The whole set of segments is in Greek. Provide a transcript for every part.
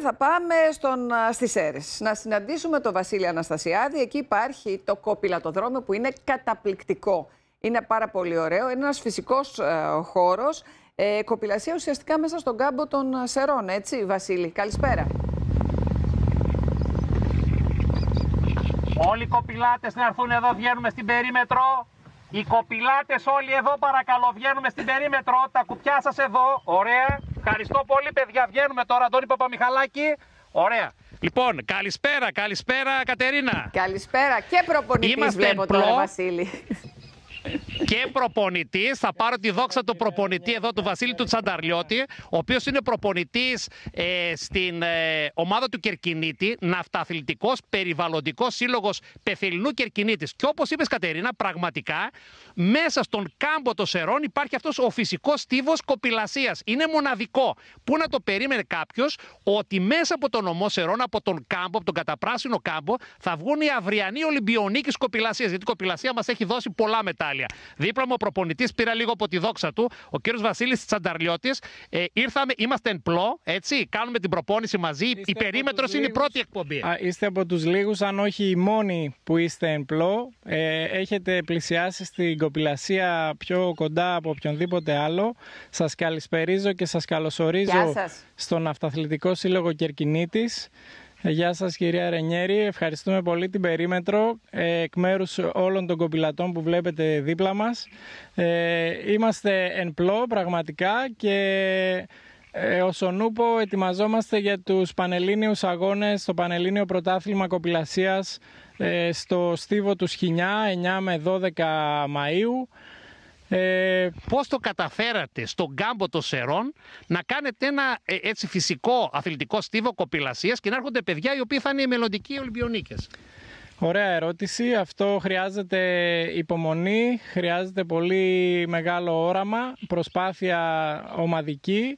θα πάμε στις Σέρρες να συναντήσουμε τον Βασίλη Αναστασιάδη. Εκεί υπάρχει το κοπηλατοδρόμιο που είναι καταπληκτικό. Είναι πάρα πολύ ωραίο. Είναι ένας φυσικός χώρος. Κοπηλασία ουσιαστικά μέσα στον κάμπο των Σερών, έτσι Βασίλη? Καλησπέρα. Όλοι οι κοπηλάτες να έρθουν εδώ, βγαίνουμε στην περίμετρο. Οι κοπηλάτες όλοι εδώ παρακαλώ, βγαίνουμε στην περίμετρο. Τα κουπιά σας εδώ, ωραία. Ευχαριστώ πολύ παιδιά, βγαίνουμε τώρα. Αντώνη Παπαμιχαλάκη, ωραία. Λοιπόν, καλησπέρα Κατερίνα. Καλησπέρα και προπονητής βλέπω τώρα, Βασίλη. Και προπονητής, θα πάρω τη δόξα του προπονητή εδώ, του Βασίλη του Τσανταρλιώτη, ο οποίος είναι προπονητής στην ομάδα του Κερκινίτη, ναυταθλητικός περιβαλλοντικός σύλλογος Πεφελινού Κερκινίτης. Και όπως είπες Κατερίνα, πραγματικά μέσα στον κάμπο των Σερών υπάρχει αυτός ο φυσικός στίβος κοπηλασίας. Είναι μοναδικό. Πού να το περίμενε κάποιος ότι μέσα από τον νομό Σερών, από τον κάμπο, από τον καταπράσινο κάμπο, θα βγουν οι αυριανοί Ολυμπιονίκης κοπηλασίας. Γιατί η κοπηλασία μας έχει δώσει πολλά μετάλλια. Δίπλα μου ο προπονητής, πήρα λίγο από τη δόξα του, ο κύριος Βασίλης Τσανταρλιώτης. Ήρθαμε, είμαστε εν πλώ, έτσι, κάνουμε την προπόνηση μαζί. Η περίμετρος είναι η πρώτη εκπομπή. Είστε από τους λίγους, αν όχι οι μόνοι που είστε εν πλώ. Έχετε πλησιάσει στην κοπηλασία πιο κοντά από οποιονδήποτε άλλο. Σας καλησπερίζω και σας καλωσορίζω στον Ναυταθλητικό Σύλλογο Κερκινίτης. Γεια σας κυρία Ρενιέρη, ευχαριστούμε πολύ την περίμετρο εκ μέρους όλων των κοπηλατών που βλέπετε δίπλα μας. Είμαστε εν πλώ πραγματικά και ως ο Νούπο ετοιμαζόμαστε για τους Πανελλήνιους Αγώνες, το Πανελλήνιο Πρωτάθλημα Κοπηλασίας στο Στίβο του Σχοινιά, 9 με 12 Μαΐου. Πώς το καταφέρατε στον κάμπο των Σερών να κάνετε ένα έτσι φυσικό αθλητικό στίβο κοπηλασίας και να έρχονται παιδιά οι οποίοι θα είναι οι μελλοντικοί Ολυμπιονίκες? Ωραία ερώτηση. Αυτό χρειάζεται υπομονή, χρειάζεται πολύ μεγάλο όραμα, προσπάθεια ομαδική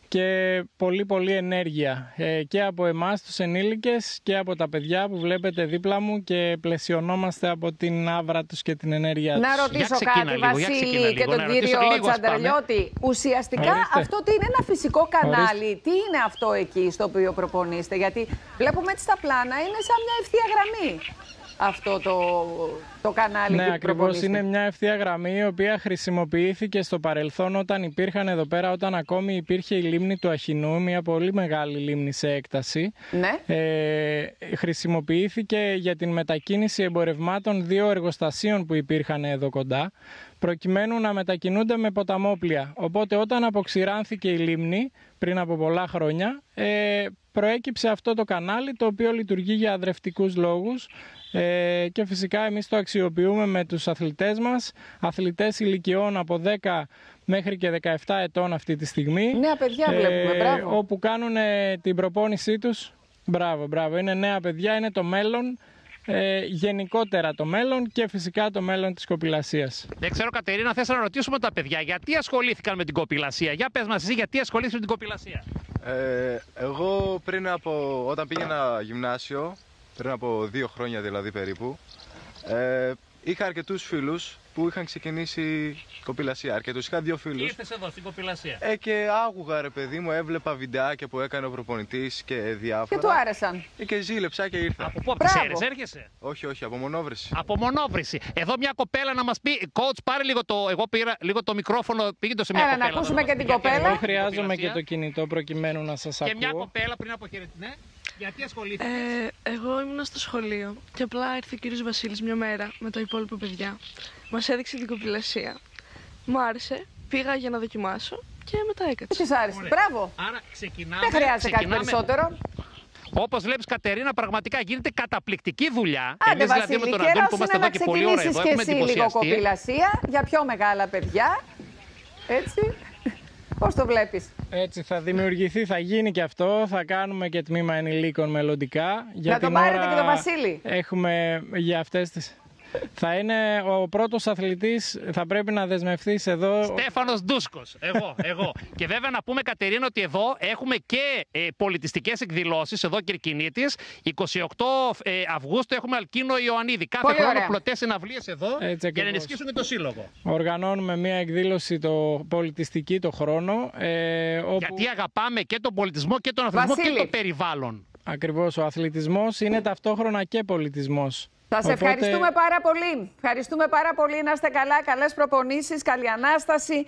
και πολύ ενέργεια και από εμάς τους ενήλικες και από τα παιδιά που βλέπετε δίπλα μου και πλαισιωνόμαστε από την άβρα τους και την ενέργειά τους. Να ρωτήσω κάτι Βασίλη και τον κύριο Τσανταρλιώτη. Ουσιαστικά αυτό τι είναι, ένα φυσικό κανάλι? Τι είναι αυτό εκεί στο οποίο προπονείστε? Γιατί βλέπουμε έτσι στα πλάνα είναι σαν μια ευθεία γραμμή αυτό το κανάλι. Ναι, ακριβώς, είναι μια ευθεία γραμμή η οποία χρησιμοποιήθηκε στο παρελθόν όταν υπήρχαν εδώ πέρα, όταν ακόμη υπήρχε η λίμνη του Αχινού, μια πολύ μεγάλη λίμνη σε έκταση. Ναι. Χρησιμοποιήθηκε για την μετακίνηση εμπορευμάτων δύο εργοστασίων που υπήρχαν εδώ κοντά, προκειμένου να μετακινούνται με ποταμόπλια. Οπότε όταν αποξηράνθηκε η λίμνη πριν από πολλά χρόνια, προέκυψε αυτό το κανάλι, το οποίο λειτουργεί για αδρευτικούς λόγους και φυσικά εμείς το αξιοποιούμε με τους αθλητές μας, αθλητές ηλικιών από 10 μέχρι και 17 ετών αυτή τη στιγμή. Νέα παιδιά βλέπουμε, μπράβο. Όπου κάνουν την προπόνησή τους. Μπράβο, είναι νέα παιδιά, είναι το μέλλον. Γενικότερα το μέλλον και φυσικά το μέλλον της κοπηλασίας. Δεν ξέρω Κατερίνα, θες να ρωτήσουμε τα παιδιά γιατί ασχολήθηκαν με την κοπηλασία? Για πες μας εσύ, γιατί ασχολήθηκαν με την κοπηλασία? Εγώ όταν πήγαινα γυμνάσιο, πριν από 2 χρόνια δηλαδή περίπου, είχα αρκετούς φίλους που είχαν ξεκινήσει κοπηλασία. Αρκετούς, είχα 2 φίλους. Ήρθες εδώ στην κοπηλασία. Και άκουγα ρε παιδί μου, έβλεπα βιντεάκια που έκανε ο προπονητής και διάφορα. Και του άρεσαν. Και ζήλεψα και ήρθα. Από πού, από Σέρρες έρχεσαι? Όχι, από Μονόβρηση. Από Μονόβρηση. Εδώ μια κοπέλα να μας πει, coach, πάρε λίγο εγώ πήρα λίγο το μικρόφωνο, πήγε το σε μια κοπέλα. Να ακούσουμε και την κοπέλα. Εγώ χρειάζομαι και το κινητό προκειμένου να σας ακούω. Και μια κοπέλα πριν αποχαιρετήσει. Ναι. Γιατί ασχολήθηκες? Εγώ ήμουν στο σχολείο και απλά ήρθε ο κύριος Βασίλης μια μέρα με τα υπόλοιπα παιδιά. Μας έδειξε την κοπηλασία. Μου άρεσε, πήγα για να δοκιμάσω και μετά έκατσα. Τι σας άρεσε? Μπράβο. Άρα ξεκινάμε. Δεν χρειάζεται κάτι περισσότερο. Όπως βλέπεις Κατερίνα, πραγματικά γίνεται καταπληκτική δουλειά. Άντε Βασίλη, με τον Αντώνη που είμαστε εδώ και πολλή ώρα εδώ, έχουμε εντυπωσιαστεί. Λίγο κοπηλασία για πιο μεγάλα παιδιά. Έτσι. Πώς το βλέπεις? Έτσι θα δημιουργηθεί, θα γίνει και αυτό, θα κάνουμε και τμήμα ενηλίκων μελλοντικά. Να τον πάρετε και τον Βασίλη. Έχουμε για αυτές τις... Θα είναι ο πρώτος αθλητής, θα πρέπει να δεσμευτείς εδώ. Στέφανος Ντούσκος, εγώ. Και βέβαια να πούμε, Κατερίνα, ότι εδώ έχουμε και πολιτιστικές εκδηλώσεις, εδώ Κερκινήτης. 28 Αυγούστου έχουμε Αλκίνο Ιωαννίδη. Κάθε χρόνο πλωτές συναυλίες εδώ για να ενισχύσουν το σύλλογο. Οργανώνουμε μια εκδήλωση πολιτιστική το χρόνο. Γιατί αγαπάμε και τον πολιτισμό και τον αθλητισμό και το περιβάλλον. Ακριβώς, ο αθλητισμός είναι ταυτόχρονα και πολιτισμός. Σας ευχαριστούμε πάρα πολύ. Ευχαριστούμε πάρα πολύ. Να είστε καλά, καλές προπονήσεις, καλή Ανάσταση.